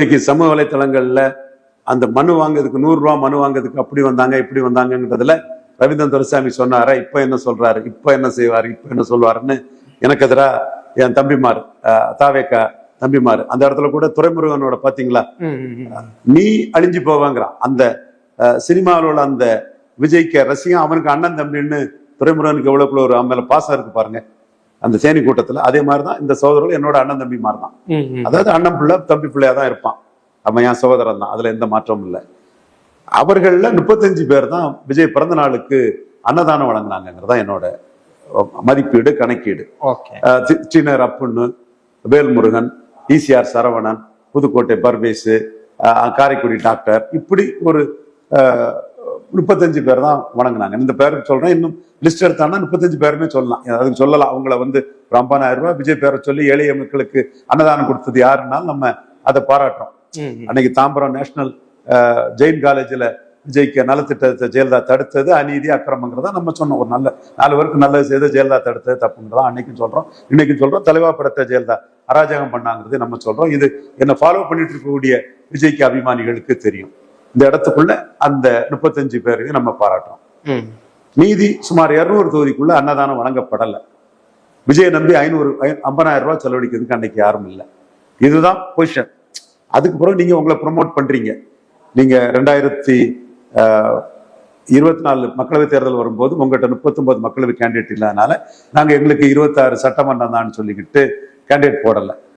இன்னைக்கு சமூக வலைத்தளங்கள்ல அந்த மனு வாங்குறதுக்கு 100 ரூபாய் மனு வாங்குறதுக்கு அப்படி வந்தாங்க இப்படி வந்தாங்கன்றதுல ரவீந்திரன் துரைசாமி சொன்னாரா, இப்ப என்ன சொல்றாரு, இப்ப என்ன செய்வாரு, இப்ப என்ன சொல்வாருன்னு எனக்கு எதிராக என் தம்பிமார் தாவேக்கா தம்பிமார் அந்த இடத்துல கூட துரைமுருகனோட பாத்தீங்களா, நீ அழிஞ்சு போவாங்கிறான். அந்த சினிமாவில் உள்ள அந்த விஜய்க்கு ரசிகம் அவனுக்கு அண்ணன் தம்பின்னு துரைமுருகனுக்கு எவ்வளவுக்குள்ள ஒரு மேல பாசம் இருக்கு பாருங்க அந்த தேனி கூட்டத்துல. அதே மாதிரிதான் இந்த சகோதரர்கள் என்னோட அண்ணன் தம்பி மாதிரி தான். அதாவது அண்ணன் பிள்ளை தம்பி பிள்ளையா தான் இருப்பான். அவன் என் சகோதரன் தான், அதுல எந்த மாற்றமும் இல்லை. அவர்கள்ல 35 பேர் தான் விஜய் பிறந்த நாளுக்கு அன்னதானம் வழங்கினாங்கிறதா என்னோட மதிப்பீடு கணக்கீடு. சீனர் அப்புன்னு, வேல்முருகன், ஈசிஆர் சரவணன், புதுக்கோட்டை பர்வேசு, காரைக்குடி டாக்டர், இப்படி ஒரு 35 பேர் தான் வணங்கினாங்க. இந்த பேருக்கு சொல்றேன், இன்னும் லிஸ்ட் எடுத்தாங்கன்னா 35 பேருமே சொல்லலாம். அதுக்கு சொல்லலாம். அவங்கள வந்து 50,000 ரூபாய் விஜய் பேரை சொல்லி எளிய மக்களுக்கு அன்னதானம் கொடுத்தது யாருன்னாலும் நம்ம அதை பாராட்டுறோம். அன்னைக்கு தாம்பரம் நேஷனல் ஜெயின் காலேஜ்ல விஜய்க்கு நலத்திட்டத்தை ஜெயலலிதா தடுத்தது அநீதி அக்கிரமங்கிறதா நம்ம சொன்னோம். ஒரு நல்ல 4 பேருக்கு நல்லது செய்த ஜெயலலிதா தடுத்தது தப்புங்கிறதா அன்னைக்கும் சொல்றோம், இன்னைக்கும் சொல்றோம். தலைவா படத்தை ஜெயலலிதா அராஜகம் பண்ணாங்கிறது நம்ம சொல்றோம். இது என்ன ஃபாலோ பண்ணிட்டு இருக்கக்கூடிய விஜய்க்கு அபிமானிகளுக்கு தெரியும். இந்த இடத்துக்குள்ள அந்த 35 பேரையும் நம்ம பாராட்டுறோம். மீதி சுமார் 200 தொகுதிக்குள்ள அன்னதானம் வழங்கப்படல. விஜய் நம்பி 50,000 ரூபாய் செலவழிக்கிறதுக்கு அன்னைக்கு யாரும் இல்லை. இதுதான் பொசிஷன். அதுக்கு பிறகு நீங்க உங்களை ப்ரொமோட் பண்றீங்க. நீங்க 2024 மக்களவை தேர்தல் வரும்போது உங்கள்கிட்ட 39 மக்களவை கேண்டிடேட் இல்லாதனால நாங்க எங்களுக்கு 26 சட்டமன்றம் தான் சொல்லிக்கிட்டு கேண்டிடேட் போடல.